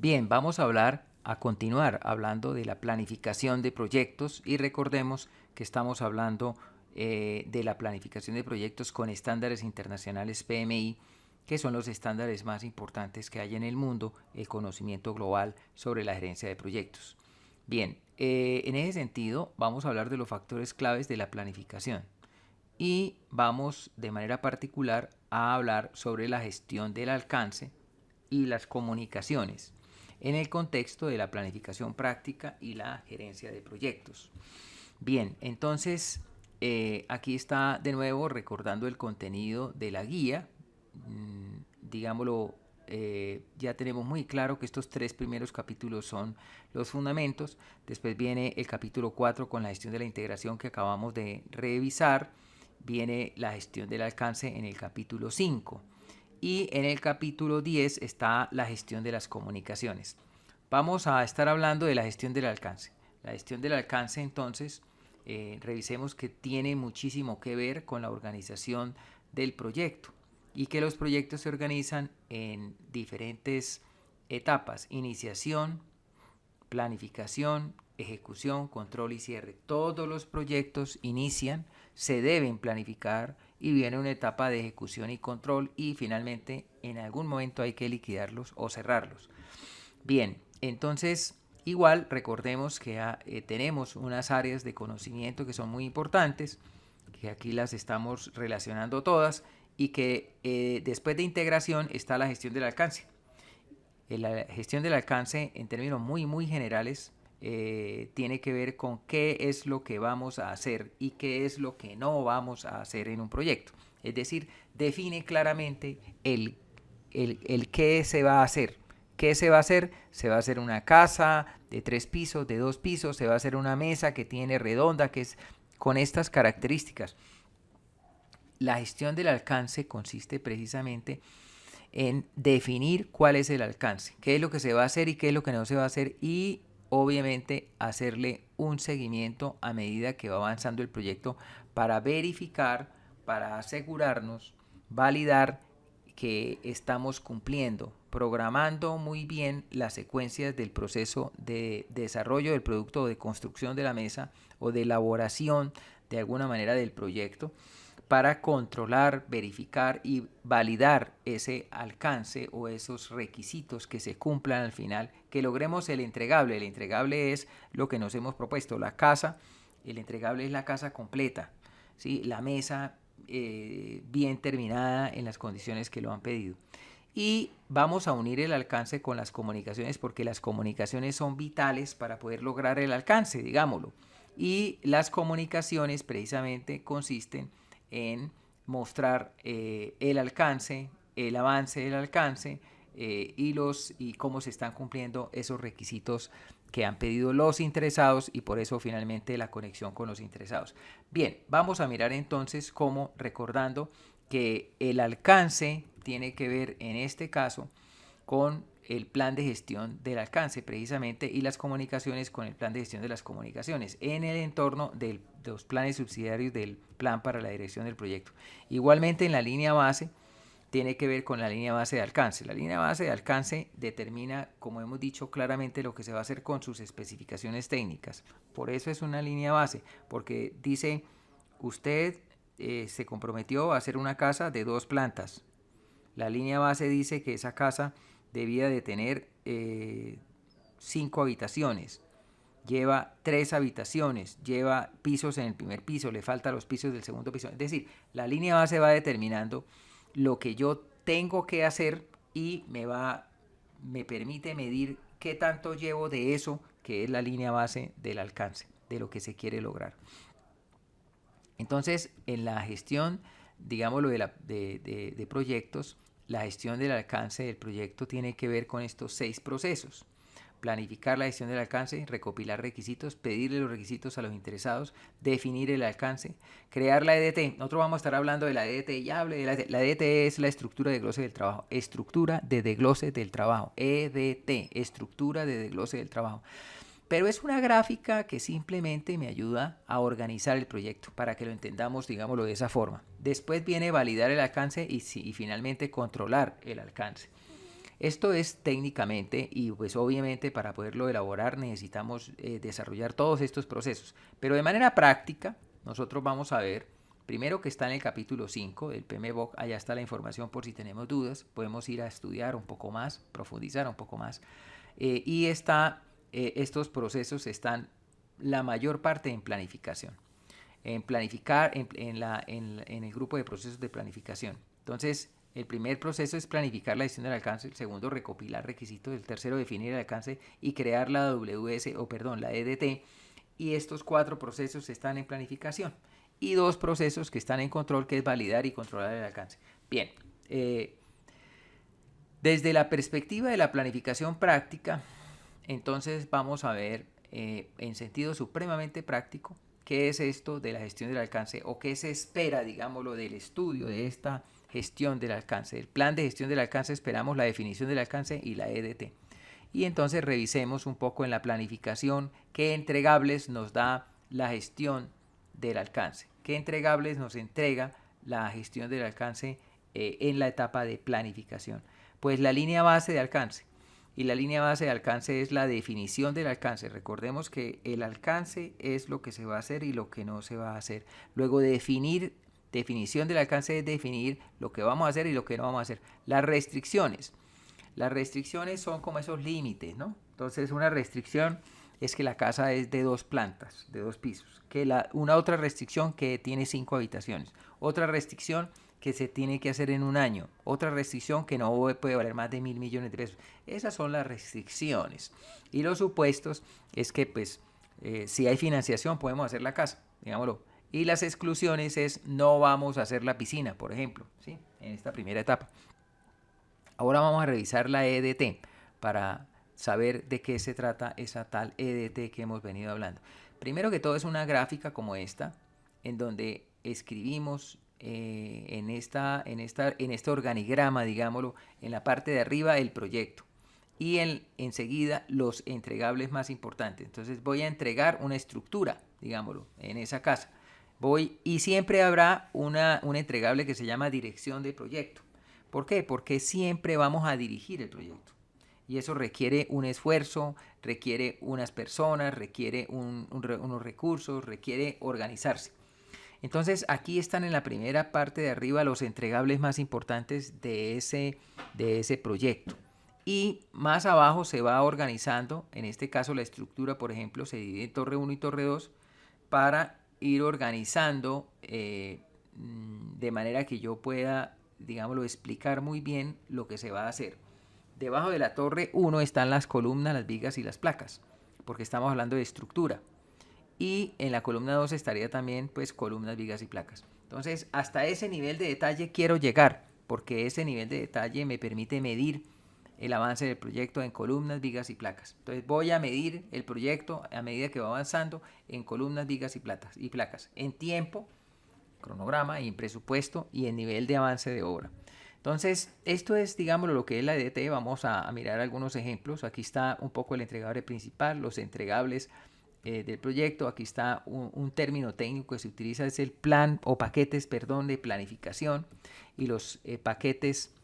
Bien, vamos a hablar, a continuar hablando de la planificación de proyectos y recordemos que estamos hablando de la planificación de proyectos con estándares internacionales PMI, que son los estándares más importantes que hay en el mundo, el conocimiento global sobre la gerencia de proyectos. Bien, en ese sentido vamos a hablar de los factores claves de la planificación y vamos de manera particular a hablar sobre la gestión del alcance y las comunicaciones en el contexto de la planificación práctica y la gerencia de proyectos. Bien, entonces aquí está de nuevo recordando el contenido de la guía. Digámoslo, ya tenemos muy claro que estos tres primeros capítulos son los fundamentos. Después viene el capítulo 4 con la gestión de la integración que acabamos de revisar. Viene la gestión del alcance en el capítulo 5. Y en el capítulo 10 está la gestión de las comunicaciones. Vamos a estar hablando de la gestión del alcance. La gestión del alcance, entonces, revisemos que tiene muchísimo que ver con la organización del proyecto y que los proyectos se organizan en diferentes etapas: iniciación, planificación, ejecución, control y cierre. Todos los proyectos inician, se deben planificar y viene una etapa de ejecución y control y finalmente en algún momento hay que liquidarlos o cerrarlos. Bien, entonces igual recordemos que tenemos unas áreas de conocimiento que son muy importantes, que aquí las estamos relacionando todas y que después de integración está la gestión del alcance. La gestión del alcance en términos muy generales tiene que ver con qué es lo que vamos a hacer y qué es lo que no vamos a hacer en un proyecto. Es decir, define claramente el qué se va a hacer. ¿Qué se va a hacer? Se va a hacer una casa de 3 pisos, de 2 pisos, se va a hacer una mesa que tiene redonda, que es con estas características. La gestión del alcance consiste precisamente en definir cuál es el alcance, qué es lo que se va a hacer y qué es lo que no se va a hacer y obviamente hacerle un seguimiento a medida que va avanzando el proyecto para verificar, para asegurarnos, validar que estamos cumpliendo, programando muy bien las secuencias del proceso de desarrollo del producto o de construcción de la mesa o de elaboración de alguna manera del proyecto para controlar, verificar y validar ese alcance o esos requisitos que se cumplan al final, que logremos el entregable. El entregable es lo que nos hemos propuesto, la casa, el entregable es la casa completa, ¿sí? La mesa bien terminada en las condiciones que lo han pedido. Y vamos a unir el alcance con las comunicaciones porque las comunicaciones son vitales para poder lograr el alcance, digámoslo. Y las comunicaciones precisamente consisten en mostrar el alcance, el avance del alcance y cómo se están cumpliendo esos requisitos que han pedido los interesados y por eso finalmente la conexión con los interesados. Bien, vamos a mirar entonces cómo, recordando que el alcance tiene que ver en este caso con el plan de gestión del alcance precisamente y las comunicaciones con el plan de gestión de las comunicaciones en el entorno de los planes subsidiarios del plan para la dirección del proyecto. Igualmente en la línea base tiene que ver con la línea base de alcance. La línea base de alcance determina, como hemos dicho claramente, lo que se va a hacer con sus especificaciones técnicas. Por eso es una línea base, porque dice, usted se comprometió a hacer una casa de 2 plantas. La línea base dice que esa casa debía de tener 5 habitaciones, lleva 3 habitaciones, lleva pisos en el primer piso, le faltan los pisos del segundo piso. Es decir, la línea base va determinando lo que yo tengo que hacer y me permite medir qué tanto llevo de eso que es la línea base del alcance, de lo que se quiere lograr. Entonces, en la gestión, digámoslo, de proyectos, la gestión del alcance del proyecto tiene que ver con estos 6 procesos. Planificar la gestión del alcance, recopilar requisitos, pedirle los requisitos a los interesados, definir el alcance, crear la EDT. Nosotros vamos a estar hablando de la EDT, ya hablé de la EDT. La EDT es la estructura de desglose del trabajo, estructura de desglose del trabajo, EDT, estructura de desglose del trabajo. Pero es una gráfica que simplemente me ayuda a organizar el proyecto para que lo entendamos, digámoslo de esa forma. Después viene validar el alcance y finalmente controlar el alcance. Esto es técnicamente y pues obviamente para poderlo elaborar necesitamos desarrollar todos estos procesos. Pero de manera práctica nosotros vamos a ver primero que está en el capítulo 5 del PMBOK, allá está la información por si tenemos dudas, podemos ir a estudiar un poco más, profundizar un poco más. Y estos procesos están la mayor parte en planificación, en planificar en el grupo de procesos de planificación. Entonces, el primer proceso es planificar la gestión del alcance, el segundo recopilar requisitos, el tercero definir el alcance y crear la la EDT, y estos 4 procesos están en planificación y 2 procesos que están en control, que es validar y controlar el alcance. Bien, desde la perspectiva de la planificación práctica, entonces vamos a ver en sentido supremamente práctico qué es esto de la gestión del alcance o qué se espera, digámoslo, del estudio de esta gestión del alcance. El plan de gestión del alcance esperamos la definición del alcance y la EDT. Y entonces revisemos un poco en la planificación qué entregables nos da la gestión del alcance, qué entregables nos entrega la gestión del alcance en la etapa de planificación. Pues la línea base de alcance. Y la línea base de alcance es la definición del alcance. Recordemos que el alcance es lo que se va a hacer y lo que no se va a hacer. Luego definición del alcance es definir lo que vamos a hacer y lo que no vamos a hacer. Las restricciones. Las restricciones son como esos límites, ¿no? Entonces una restricción es que la casa es de 2 plantas, de 2 pisos. Una otra restricción que tiene 5 habitaciones. Otra restricción que se tiene que hacer en un año. Otra restricción que no puede valer más de 1.000 millones de pesos. Esas son las restricciones. Y los supuestos es que pues si hay financiación podemos hacer la casa, digámoslo. Y las exclusiones es no vamos a hacer la piscina, por ejemplo, ¿sí? En esta primera etapa. Ahora vamos a revisar la EDT para saber de qué se trata esa tal EDT que hemos venido hablando. Primero que todo es una gráfica como esta, en donde escribimos en este organigrama, digámoslo, en la parte de arriba el proyecto y enseguida los entregables más importantes. Entonces voy a entregar una estructura, digámoslo, en esa casa. Y siempre habrá un entregable que se llama dirección de proyecto. ¿Por qué? Porque siempre vamos a dirigir el proyecto. Y eso requiere un esfuerzo, requiere unas personas, requiere unos recursos, requiere organizarse. Entonces aquí están en la primera parte de arriba los entregables más importantes de ese proyecto. Y más abajo se va organizando, en este caso la estructura, por ejemplo, se divide en torre 1 y torre 2 para ir organizando de manera que yo pueda, digámoslo, explicar muy bien lo que se va a hacer. Debajo de la torre 1 están las columnas, las vigas y las placas, porque estamos hablando de estructura. Y en la columna 2 estaría también pues columnas, vigas y placas. Entonces hasta ese nivel de detalle quiero llegar, porque ese nivel de detalle me permite medir el avance del proyecto en columnas, vigas y placas. Entonces voy a medir el proyecto a medida que va avanzando en columnas, vigas y placas, en tiempo, cronograma y en presupuesto y en nivel de avance de obra. Entonces, esto es, digamos, lo que es la EDT. Vamos a mirar algunos ejemplos. Aquí está un poco el entregable principal, los entregables del proyecto. Aquí está un término técnico que se utiliza, es el plan o paquetes, perdón, de planificación y los paquetes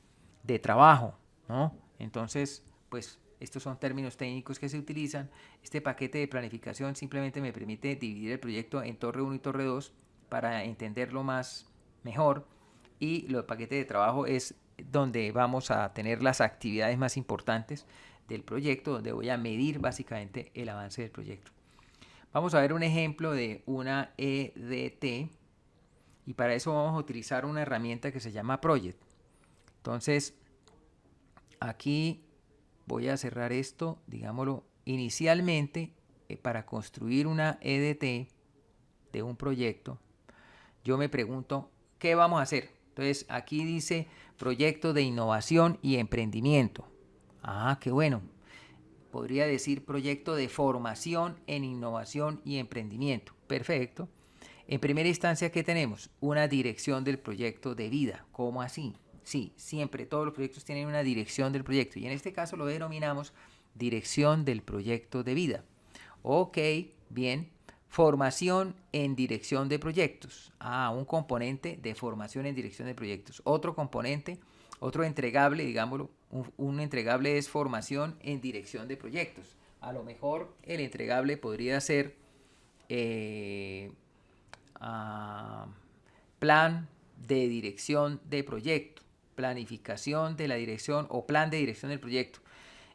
de trabajo, ¿no? Entonces, pues estos son términos técnicos que se utilizan. Este paquete de planificación simplemente me permite dividir el proyecto en torre 1 y torre 2 para entenderlo mejor. Y los paquetes de trabajo es donde vamos a tener las actividades más importantes del proyecto, donde voy a medir básicamente el avance del proyecto. Vamos a ver un ejemplo de una EDT y para eso vamos a utilizar una herramienta que se llama Project. Entonces, aquí voy a cerrar esto, digámoslo, inicialmente para construir una EDT de un proyecto, yo me pregunto, ¿qué vamos a hacer? Entonces, aquí dice proyecto de innovación y emprendimiento. Ah, qué bueno. Podría decir proyecto de formación en innovación y emprendimiento. Perfecto. En primera instancia, ¿qué tenemos? Una dirección del proyecto de vida. ¿Cómo así? Sí, siempre todos los proyectos tienen una dirección del proyecto y en este caso lo denominamos dirección del proyecto de vida. Ok, bien. Formación en dirección de proyectos. Ah, un componente de formación en dirección de proyectos. Otro componente, otro entregable, digámoslo, Un entregable es formación en dirección de proyectos. A lo mejor el entregable podría ser plan de dirección de proyecto, planificación de la dirección o plan de dirección del proyecto.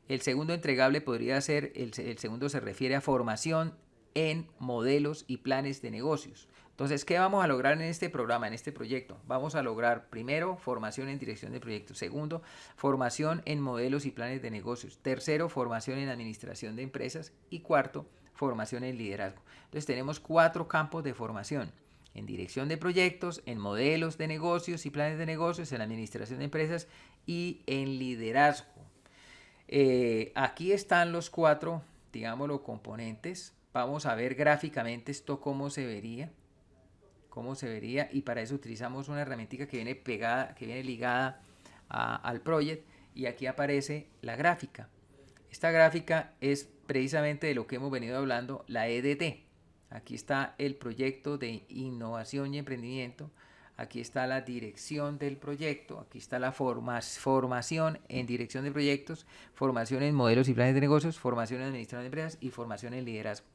El segundo entregable podría ser, el segundo se refiere a formación en modelos y planes de negocios. Entonces, ¿qué vamos a lograr en este programa, en este proyecto? Vamos a lograr, primero, formación en dirección de proyectos. Segundo, formación en modelos y planes de negocios. Tercero, formación en administración de empresas. Y cuarto, formación en liderazgo. Entonces, tenemos 4 campos de formación: en dirección de proyectos, en modelos de negocios y planes de negocios, en administración de empresas y en liderazgo. Aquí están los 4, digámoslo, componentes. Vamos a ver gráficamente esto cómo se vería, y para eso utilizamos una herramienta que viene pegada, que viene ligada al project, y aquí aparece la gráfica. Esta gráfica es precisamente de lo que hemos venido hablando, la EDT. Aquí está el proyecto de innovación y emprendimiento. Aquí está la dirección del proyecto, aquí está la formación en dirección de proyectos, formación en modelos y planes de negocios, formación en administración de empresas y formación en liderazgo.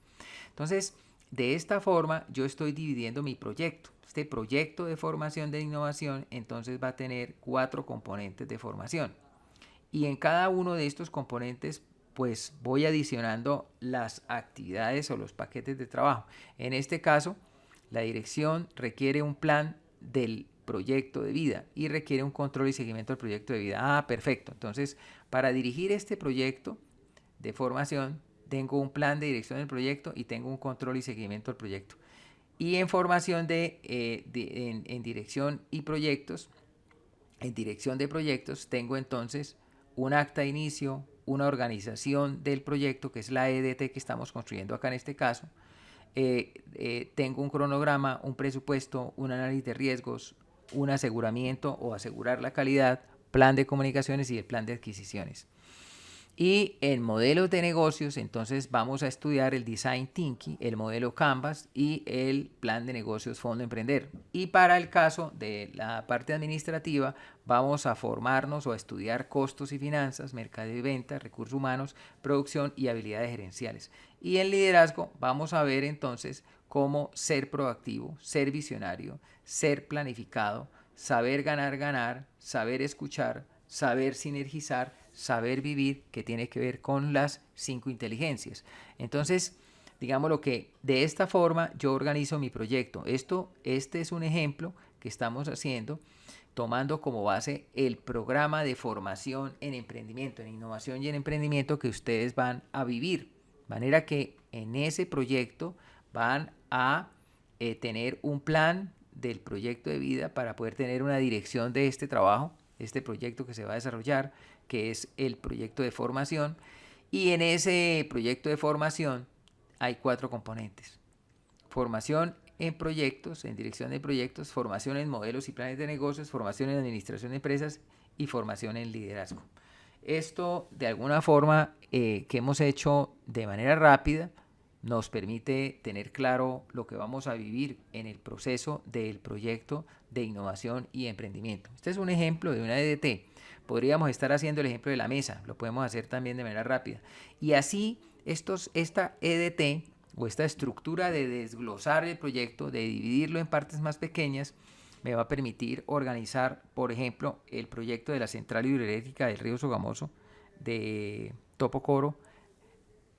Entonces, de esta forma yo estoy dividiendo mi proyecto. Este proyecto de formación de innovación entonces va a tener 4 componentes de formación. Y en cada uno de estos componentes pues voy adicionando las actividades o los paquetes de trabajo. En este caso, la dirección requiere un plan del proyecto de vida y requiere un control y seguimiento del proyecto de vida. Ah, perfecto. Entonces, para dirigir este proyecto de formación, tengo un plan de dirección del proyecto y tengo un control y seguimiento del proyecto. Y en formación en dirección y proyectos, en dirección de proyectos, tengo entonces un acta de inicio, una organización del proyecto, que es la EDT que estamos construyendo acá en este caso. Tengo un cronograma, un presupuesto, un análisis de riesgos, un aseguramiento o asegurar la calidad, plan de comunicaciones y el plan de adquisiciones. Y en modelos de negocios, entonces vamos a estudiar el Design Thinking, el modelo Canvas y el plan de negocios Fondo Emprender. Y para el caso de la parte administrativa, vamos a formarnos o a estudiar costos y finanzas, mercado y venta, recursos humanos, producción y habilidades gerenciales. Y en liderazgo vamos a ver entonces cómo ser proactivo, ser visionario, ser planificado, saber ganar, saber escuchar, saber sinergizar, saber vivir, que tiene que ver con las 5 inteligencias. Entonces, digamos lo que de esta forma yo organizo mi proyecto. Este es un ejemplo que estamos haciendo tomando como base el programa de formación en emprendimiento, en innovación y en emprendimiento que ustedes van a vivir. De manera que en ese proyecto van a tener un plan del proyecto de vida para poder tener una dirección de este trabajo, este proyecto que se va a desarrollar, que es el proyecto de formación. Y en ese proyecto de formación hay 4 componentes: formación en proyectos, en dirección de proyectos, formación en modelos y planes de negocios, formación en administración de empresas y formación en liderazgo. Esto, de alguna forma, que hemos hecho de manera rápida, nos permite tener claro lo que vamos a vivir en el proceso del proyecto de innovación y emprendimiento. Este es un ejemplo de una EDT. Podríamos estar haciendo el ejemplo de la mesa, lo podemos hacer también de manera rápida. Y así, esta EDT o esta estructura de desglosar el proyecto, de dividirlo en partes más pequeñas, me va a permitir organizar, por ejemplo, el proyecto de la central hidroeléctrica del río Sogamoso de Topocoro.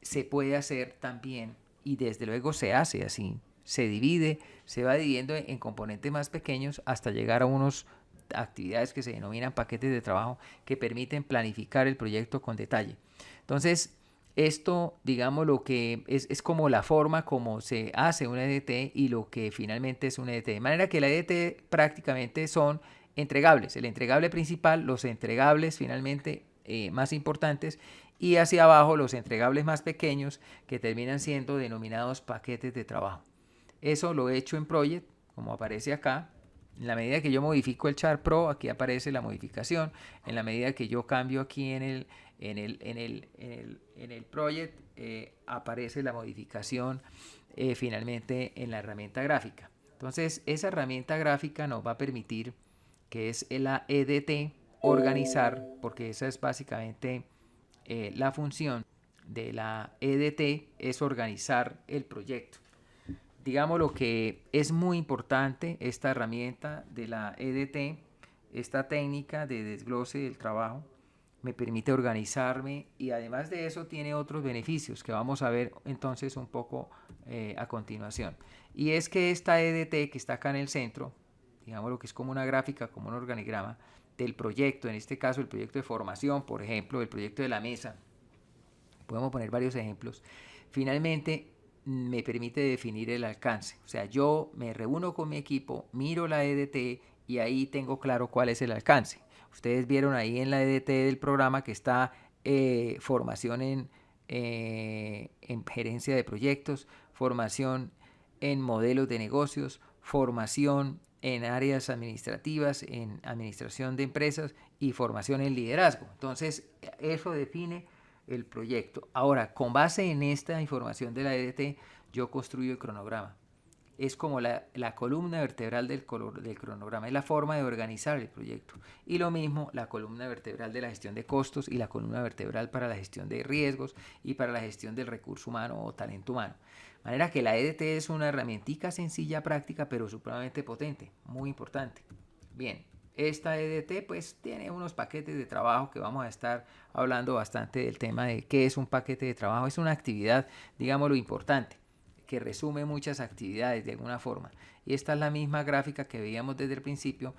Se puede hacer también, y desde luego se hace así, se divide, se va dividiendo en componentes más pequeños hasta llegar a unas actividades que se denominan paquetes de trabajo que permiten planificar el proyecto con detalle. Entonces, esto, digamos, lo que es como la forma como se hace una EDT y lo que finalmente es una EDT. De manera que la EDT prácticamente son entregables. El entregable principal, los entregables finalmente más importantes, y hacia abajo los entregables más pequeños que terminan siendo denominados paquetes de trabajo. Eso lo he hecho en Project, como aparece acá. En la medida que yo modifico el Chart Pro, aquí aparece la modificación. En la medida que yo cambio aquí en el Project, aparece la modificación finalmente en la herramienta gráfica. Entonces, esa herramienta gráfica nos va a permitir, que es la EDT organizar, porque esa es básicamente la función de la EDT, es organizar el proyecto. Digamos lo que es muy importante esta herramienta de la EDT, esta técnica de desglose del trabajo, me permite organizarme y además de eso tiene otros beneficios que vamos a ver entonces un poco a continuación. Y es que esta EDT que está acá en el centro, digamos lo que es como una gráfica, como un organigrama del proyecto, en este caso el proyecto de formación, por ejemplo, el proyecto de la mesa, podemos poner varios ejemplos, finalmente me permite definir el alcance. O sea, yo me reúno con mi equipo, miro la EDT y ahí tengo claro cuál es el alcance. Ustedes vieron ahí en la EDT del programa que está formación en gerencia de proyectos, formación en modelos de negocios, formación en áreas administrativas, en administración de empresas y formación en liderazgo. Entonces, eso define el proyecto. Ahora, con base en esta información de la EDT, yo construyo el cronograma. Es como la columna vertebral del cronograma, es la forma de organizar el proyecto. Y lo mismo la columna vertebral de la gestión de costos y la columna vertebral para la gestión de riesgos y para la gestión del recurso humano o talento humano. De manera que la EDT es una herramientica sencilla, práctica, pero supremamente potente, muy importante. Bien, esta EDT pues tiene unos paquetes de trabajo que vamos a estar hablando bastante del tema de qué es un paquete de trabajo. Es una actividad, digámoslo, importante, que resume muchas actividades de alguna forma. Y esta es la misma gráfica que veíamos desde el principio.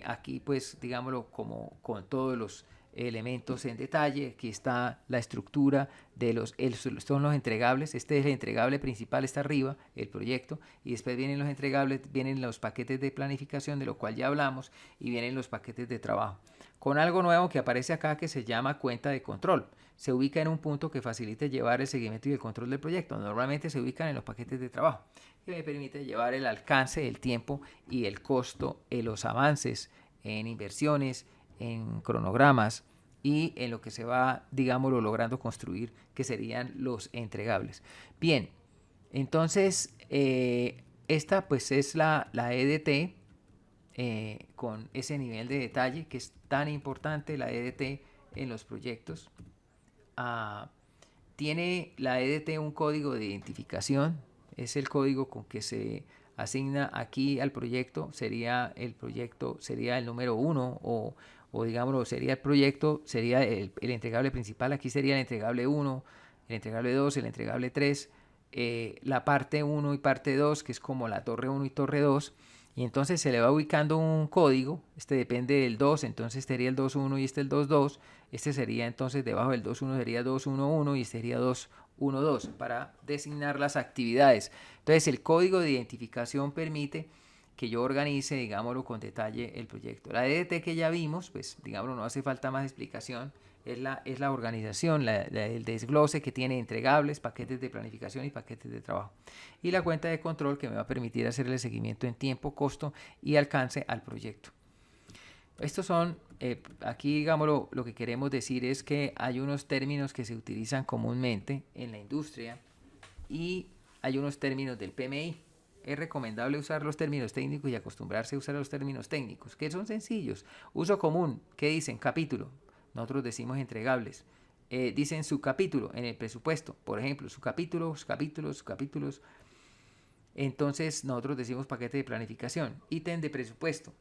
Aquí pues digámoslo como con todos los elementos en detalle. Aquí está la estructura de son los entregables. Este es el entregable principal, está arriba, el proyecto, y después vienen los entregables, vienen los paquetes de planificación, de lo cual ya hablamos, y vienen los paquetes de trabajo. Con algo nuevo que aparece acá que se llama cuenta de control. Se ubica en un punto que facilite llevar el seguimiento y el control del proyecto. Normalmente se ubican en los paquetes de trabajo, que me permite llevar el alcance, el tiempo y el costo, los avances en inversiones, en cronogramas y en lo que se va, digámoslo, logrando construir, que serían los entregables. Bien, entonces esta pues es la EDT con ese nivel de detalle que es tan importante, la EDT en los proyectos. Tiene la EDT un código de identificación, es el código con que se asigna aquí al proyecto, sería el número 1 o digámoslo, sería el proyecto, sería el entregable principal, aquí sería el entregable 1, el entregable 2, el entregable 3, la parte 1 y parte 2, que es como la torre 1 y torre 2, y entonces se le va ubicando un código, este depende del 2, entonces sería el 2.1 y este el 2.2, este sería entonces debajo del 2.1 sería 2.1.1 y este sería 2.1.2 para designar las actividades. Entonces el código de identificación permite que yo organice, digámoslo, con detalle el proyecto. La EDT que ya vimos, pues digámoslo, no hace falta más explicación, es la organización, el desglose que tiene entregables, paquetes de planificación y paquetes de trabajo. Y la cuenta de control que me va a permitir hacer el seguimiento en tiempo, costo y alcance al proyecto. Estos son, aquí digámoslo, lo que queremos decir es que hay unos términos que se utilizan comúnmente en la industria y hay unos términos del PMI. Es recomendable usar los términos técnicos y acostumbrarse a usar los términos técnicos, que son sencillos. Uso común, ¿qué dicen? Capítulo. Nosotros decimos entregables. Dicen subcapítulo en el presupuesto. Por ejemplo, subcapítulos, capítulos. Entonces nosotros decimos paquete de planificación. Ítem de presupuesto.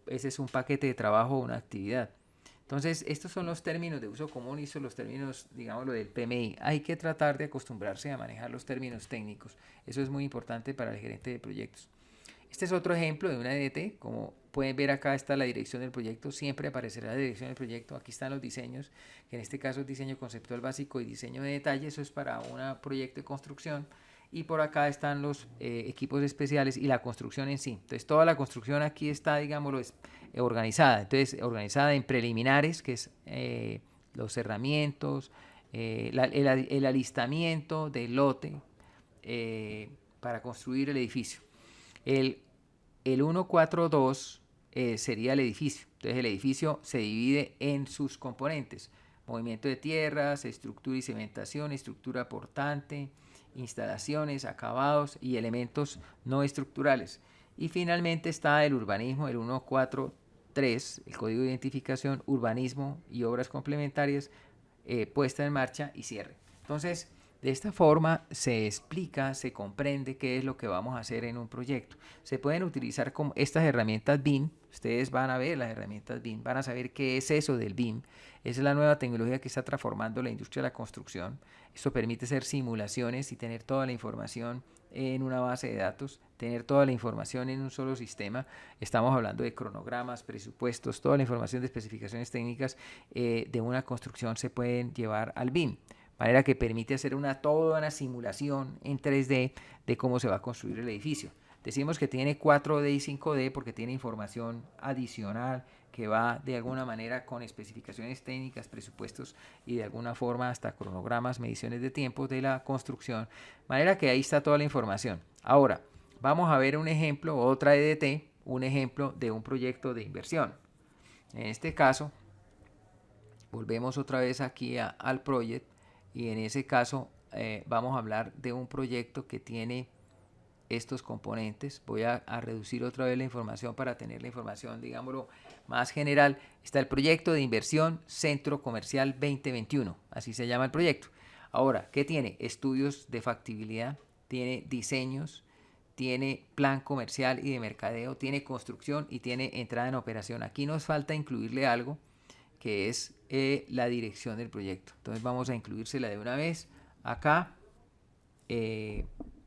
Ese es un paquete de trabajo o una actividad. Entonces, estos son los términos de uso común y son los términos, digámoslo, del PMI. Hay que tratar de acostumbrarse a manejar los términos técnicos. Eso es muy importante para el gerente de proyectos. Este es otro ejemplo de una EDT. Como pueden ver, acá está la dirección del proyecto. Siempre aparecerá la dirección del proyecto. Aquí están los diseños, que en este caso es diseño conceptual básico y diseño de detalle. Eso es para un proyecto de construcción. Y por acá están los equipos especiales y la construcción en sí. Entonces, toda la construcción aquí está, digámoslo, organizada. Entonces, organizada en preliminares, que es los cerramientos, el alistamiento del lote para construir el edificio. El 142 sería el edificio. Entonces, el edificio se divide en sus componentes. Movimiento de tierras, estructura y cementación, estructura portante, instalaciones, acabados y elementos no estructurales. Y finalmente está el urbanismo, el 143, 3, el código de identificación, urbanismo y obras complementarias, puesta en marcha y cierre. Entonces, de esta forma se explica, se comprende qué es lo que vamos a hacer en un proyecto. Se pueden utilizar como estas herramientas BIM. Ustedes van a ver las herramientas BIM, van a saber qué es eso del BIM. Esa es la nueva tecnología que está transformando la industria de la construcción. Esto permite hacer simulaciones y tener toda la información en una base de datos, tener toda la información en un solo sistema. Estamos hablando de cronogramas, presupuestos, toda la información de especificaciones técnicas de una construcción se pueden llevar al BIM. De manera que permite hacer toda una simulación en 3D de cómo se va a construir el edificio. Decimos que tiene 4D y 5D porque tiene información adicional que va de alguna manera con especificaciones técnicas, presupuestos y de alguna forma hasta cronogramas, mediciones de tiempo de la construcción. De manera que ahí está toda la información. Ahora, vamos a ver un ejemplo, otra EDT, un ejemplo de un proyecto de inversión. En este caso, volvemos otra vez aquí al proyecto. Y en ese caso vamos a hablar de un proyecto que tiene estos componentes. Voy a reducir otra vez la información para tener la información, digámoslo, más general. Está el proyecto de inversión Centro Comercial 2021, así se llama el proyecto. Ahora, ¿qué tiene? Estudios de factibilidad, tiene diseños, tiene plan comercial y de mercadeo, tiene construcción y tiene entrada en operación. Aquí nos falta incluirle algo que es la dirección del proyecto. Entonces vamos a incluírsela de una vez. Acá,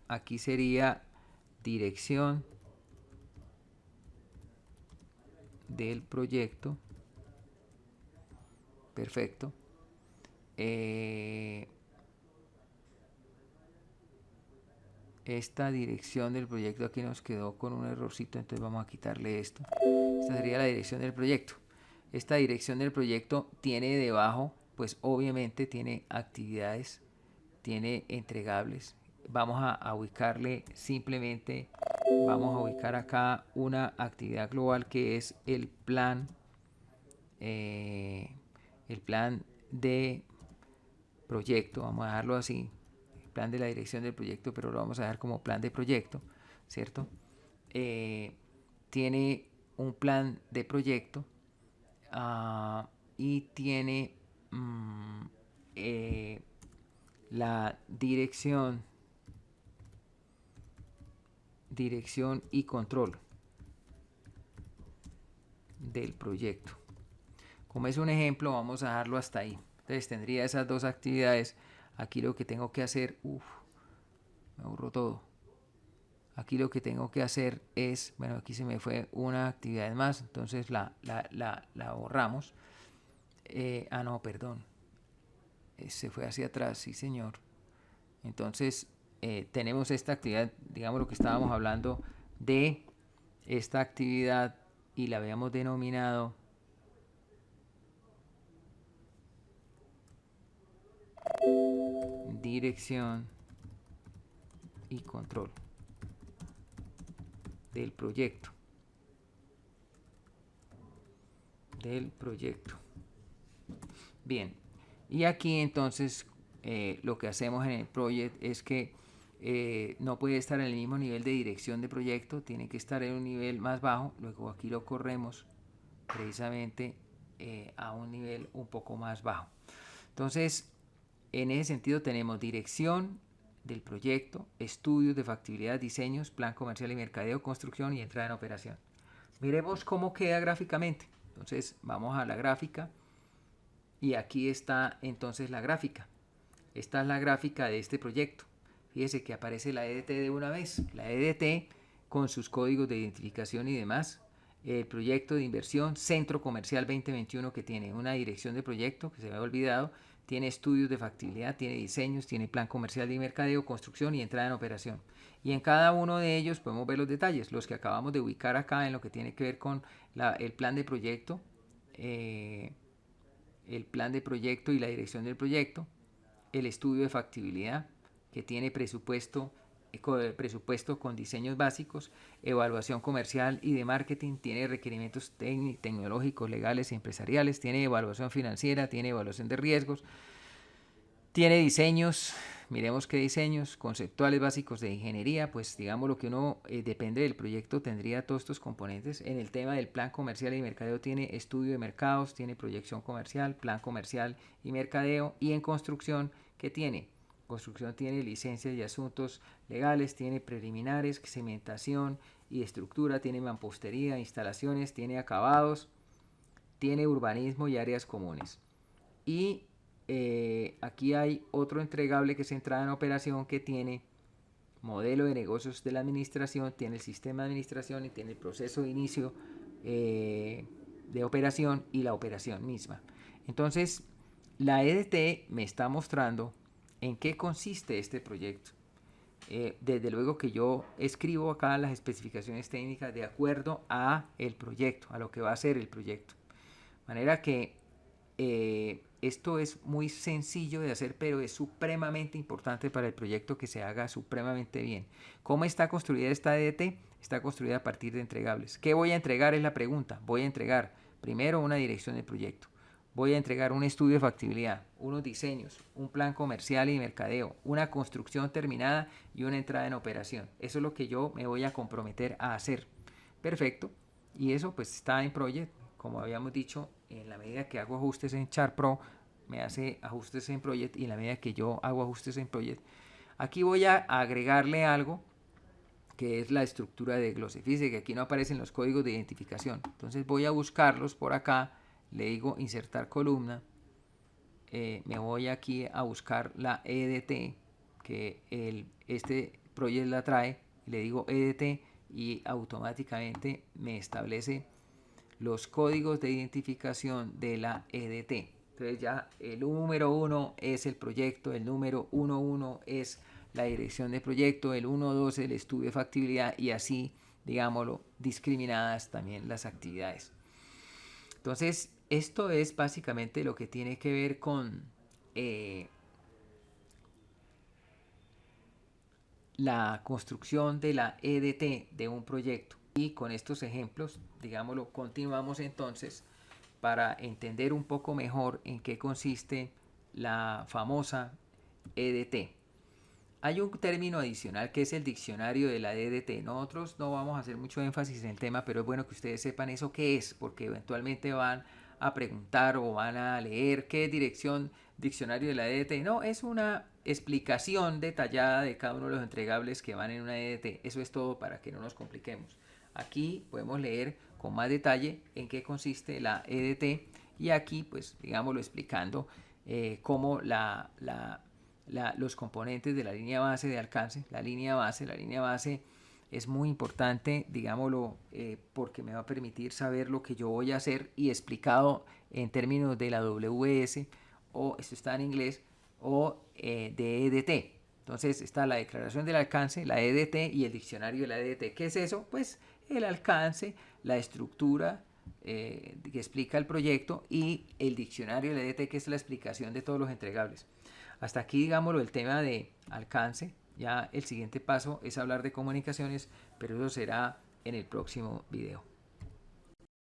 aquí sería dirección del proyecto. Perfecto. Esta dirección del proyecto aquí nos quedó con un errorcito, entonces vamos a quitarle esto. Esta sería la dirección del proyecto. Esta dirección del proyecto tiene debajo, pues obviamente tiene actividades, tiene entregables. Vamos a ubicarle simplemente, vamos a ubicar acá una actividad global que es el plan de proyecto, vamos a dejarlo así, el plan de la dirección del proyecto, pero lo vamos a dejar como plan de proyecto, ¿cierto? Tiene un plan de proyecto y tiene la dirección y control del proyecto. Como es un ejemplo, vamos a dejarlo hasta ahí. Entonces tendría esas dos actividades. Aquí lo que tengo que hacer, me aburro todo. Aquí lo que tengo que hacer es, bueno, aquí se me fue una actividad más, entonces la borramos. No, perdón. Se fue hacia atrás, sí señor. Entonces tenemos esta actividad, digamos lo que estábamos hablando de esta actividad y la habíamos denominado dirección y control del proyecto. Bien, y aquí entonces lo que hacemos en el proyecto es que no puede estar en el mismo nivel de dirección de proyecto, tiene que estar en un nivel más bajo. Luego aquí lo corremos precisamente a un nivel un poco más bajo. Entonces, en ese sentido tenemos dirección del proyecto, estudios de factibilidad, diseños, plan comercial y mercadeo, construcción y entrada en operación. Miremos cómo queda gráficamente. Entonces vamos a la gráfica y aquí está entonces la gráfica. Esta es la gráfica de este proyecto. Fíjese que aparece la EDT de una vez. La EDT con sus códigos de identificación y demás. El proyecto de inversión Centro Comercial 2021, que tiene una dirección de proyecto que se me había olvidado, tiene estudios de factibilidad, tiene diseños, tiene plan comercial de mercadeo, construcción y entrada en operación. Y en cada uno de ellos podemos ver los detalles, los que acabamos de ubicar acá en lo que tiene que ver con el plan de proyecto, y la dirección del proyecto, el estudio de factibilidad, que tiene presupuesto con diseños básicos, evaluación comercial y de marketing, tiene requerimientos tecnológicos, legales y empresariales, tiene evaluación financiera, tiene evaluación de riesgos, tiene diseños miremos qué diseños conceptuales básicos de ingeniería, pues digamos lo que uno depende del proyecto tendría todos estos componentes. En el tema del plan comercial y mercadeo tiene estudio de mercados, tiene proyección comercial, plan comercial y mercadeo. Y en construcción, ¿qué tiene? Construcción tiene licencias y asuntos legales, tiene preliminares, cimentación y estructura, tiene mampostería, instalaciones, tiene acabados, tiene urbanismo y áreas comunes. Y aquí hay otro entregable que es entrada en operación, que tiene modelo de negocios de la administración, tiene el sistema de administración y tiene el proceso de inicio de operación y la operación misma. Entonces, la EDT me está mostrando en qué consiste este proyecto. Desde luego que yo escribo acá las especificaciones técnicas de acuerdo a el proyecto, a lo que va a ser el proyecto. De manera que esto es muy sencillo de hacer, pero es supremamente importante para el proyecto que se haga supremamente bien. ¿Cómo está construida esta EDT? Está construida a partir de entregables. ¿Qué voy a entregar? Es la pregunta. Voy a entregar primero una dirección de proyecto. Voy a entregar un estudio de factibilidad, unos diseños, un plan comercial y mercadeo, una construcción terminada y una entrada en operación. Eso es lo que yo me voy a comprometer a hacer. Perfecto. Y eso pues está en Project. Como habíamos dicho, en la medida que hago ajustes en ChartPro, me hace ajustes en Project, y en la medida que yo hago ajustes en Project, aquí voy a agregarle algo que es la estructura de glose. Fíjense que aquí no aparecen los códigos de identificación. Entonces voy a buscarlos por acá, le digo insertar columna, me voy aquí a buscar la EDT, que este Project la trae, le digo EDT y automáticamente me establece los códigos de identificación de la EDT. Entonces ya el número 1 es el proyecto, el número 11 es la dirección de proyecto, el 12 el estudio de factibilidad, y así, digámoslo, discriminadas también las actividades. Entonces, esto es básicamente lo que tiene que ver con la construcción de la EDT de un proyecto. Y con estos ejemplos, digámoslo, continuamos entonces para entender un poco mejor en qué consiste la famosa EDT. Hay un término adicional que es el diccionario de la EDT. Nosotros no vamos a hacer mucho énfasis en el tema, pero es bueno que ustedes sepan eso qué es, porque eventualmente van a preguntar o van a leer qué dirección diccionario de la EDT. No, es una explicación detallada de cada uno de los entregables que van en una EDT. Eso es todo, para que no nos compliquemos. Aquí podemos leer con más detalle en qué consiste la EDT, y aquí pues digámoslo explicando cómo los componentes de la línea base de alcance. La línea base es muy importante, digámoslo, porque me va a permitir saber lo que yo voy a hacer, y explicado en términos de la WS, o esto está en inglés, o de EDT. Entonces está la declaración del alcance, la EDT, y el diccionario de la EDT. ¿Qué es eso? Pues el alcance, la estructura que explica el proyecto, y el diccionario de la EDT, que es la explicación de todos los entregables. Hasta aquí, digámoslo, el tema de alcance. Ya el siguiente paso es hablar de comunicaciones, pero eso será en el próximo video.